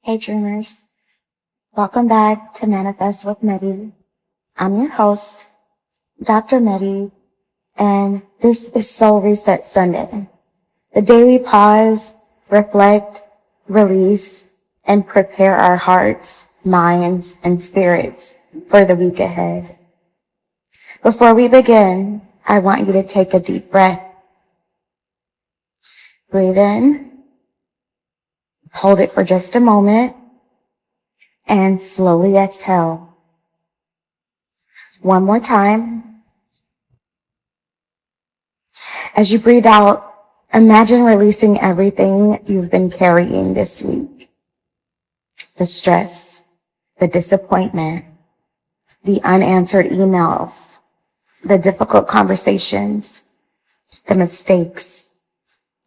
Hey dreamers, welcome back to Manifest with Medi. I'm your host, Dr. Medi, and this is Soul Reset Sunday, the day we pause, reflect, release, and prepare our hearts, minds, and spirits for the week ahead. Before we begin, I want you to take a deep breath. Breathe in, hold it for just a moment, and slowly exhale. One more time. As you breathe out, imagine releasing everything you've been carrying this week. The stress, the disappointment, the unanswered emails, the difficult conversations, the mistakes,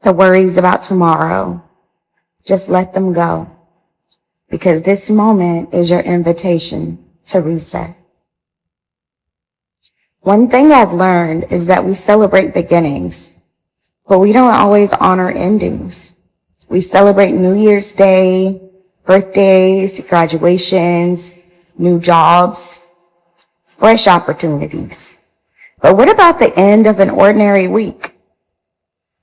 the worries about tomorrow. Just let them go, because this moment is your invitation to reset. One thing I've learned is that we celebrate beginnings, but we don't always honor endings. We celebrate New Year's Day, birthdays, graduations, new jobs, fresh opportunities. But what about the end of an ordinary week?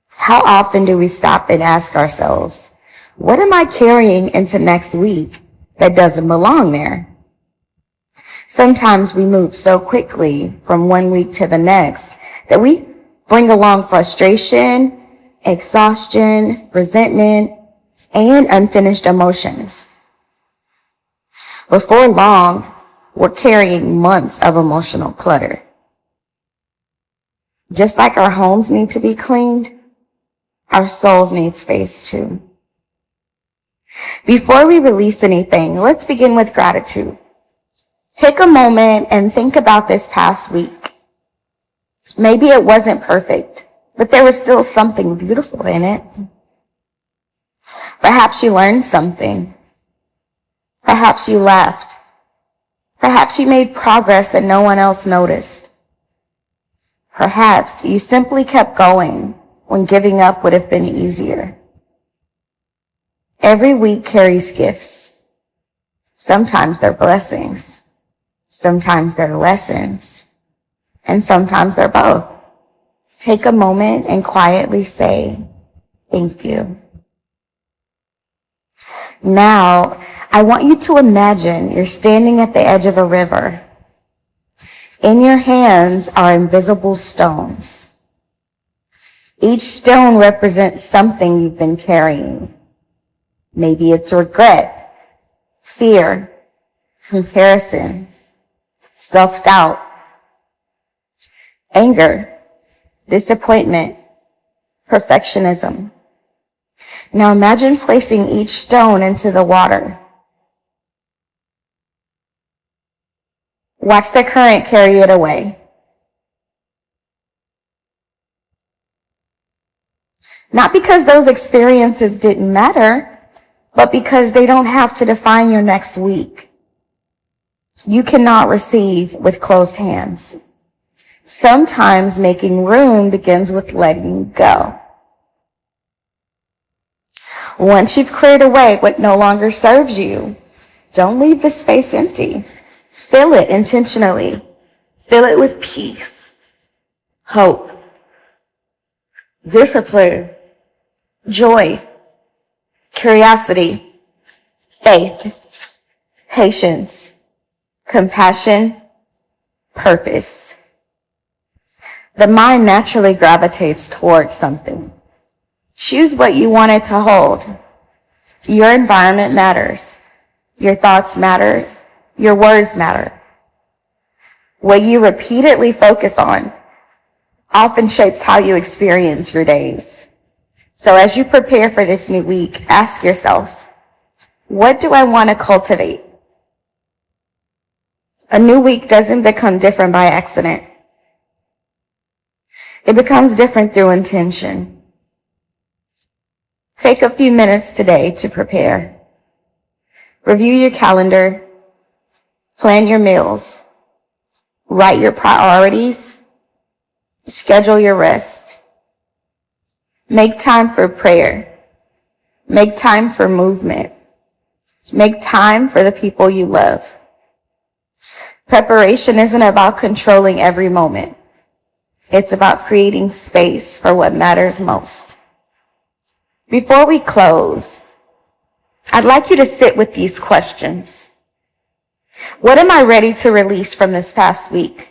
How often do we stop and ask ourselves, what am I carrying into next week that doesn't belong there? Sometimes we move so quickly from one week to the next that we bring along frustration, exhaustion, resentment, and unfinished emotions. Before long, we're carrying months of emotional clutter. Just like our homes need to be cleaned, our souls need space too. Before we release anything, let's begin with gratitude. Take a moment and think about this past week. Maybe it wasn't perfect, but there was still something beautiful in it. Perhaps you learned something. Perhaps you laughed. Perhaps you made progress that no one else noticed. Perhaps you simply kept going when giving up would have been easier. Every week carries gifts. Sometimes they're blessings. Sometimes they're lessons. And sometimes they're both. Take a moment and quietly say, thank you. Now, I want you to imagine you're standing at the edge of a river. In your hands are invisible stones. Each stone represents something you've been carrying. Maybe it's regret, fear, comparison, self-doubt, anger, disappointment, perfectionism. Now imagine placing each stone into the water. Watch the current carry it away. Not because those experiences didn't matter, but because they don't have to define your next week. You cannot receive with closed hands. Sometimes making room begins with letting go. Once you've cleared away what no longer serves you, don't leave the space empty. Fill it intentionally. Fill it with peace, hope, discipline, joy, curiosity, faith, patience, compassion, purpose. The mind naturally gravitates towards something. Choose what you want it to hold. Your environment matters. Your thoughts matter. Your words matter. What you repeatedly focus on often shapes how you experience your days. So as you prepare for this new week, ask yourself, what do I want to cultivate? A new week doesn't become different by accident. It becomes different through intention. Take a few minutes today to prepare. Review your calendar. Plan your meals. Write your priorities. Schedule your rest. Make time for prayer. Make time for movement. Make time for the people you love. Preparation isn't about controlling every moment. It's about creating space for what matters most. Before we close, I'd like you to sit with these questions. What am I ready to release from this past week?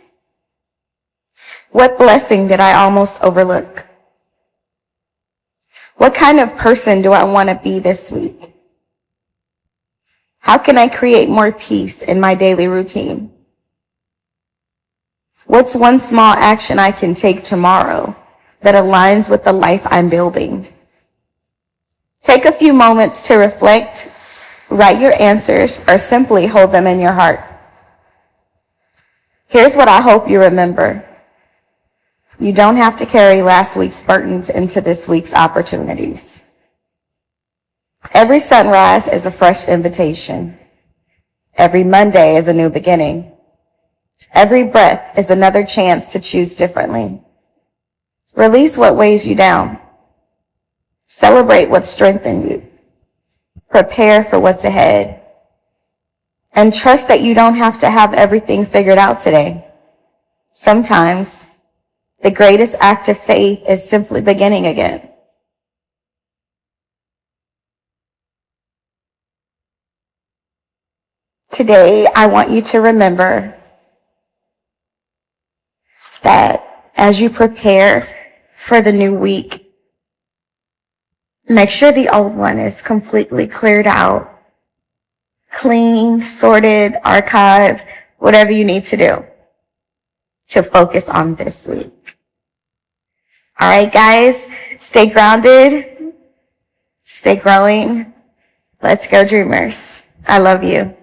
What blessing did I almost overlook? What kind of person do I want to be this week? How can I create more peace in my daily routine? What's one small action I can take tomorrow that aligns with the life I'm building? Take a few moments to reflect, write your answers, or simply hold them in your heart. Here's what I hope you remember. You don't have to carry last week's burdens into this week's opportunities. Every sunrise is a fresh invitation. Every Monday is a new beginning. Every breath is another chance to choose differently. Release what weighs you down. Celebrate what strengthened you. Prepare for what's ahead. And trust that you don't have to have everything figured out today. Sometimes, the greatest act of faith is simply beginning again. Today, I want you to remember that as you prepare for the new week, make sure the old one is completely cleared out, cleaned, sorted, archived, whatever you need to do to focus on this week. All right, guys, stay grounded, stay growing. Let's go, dreamers. I love you.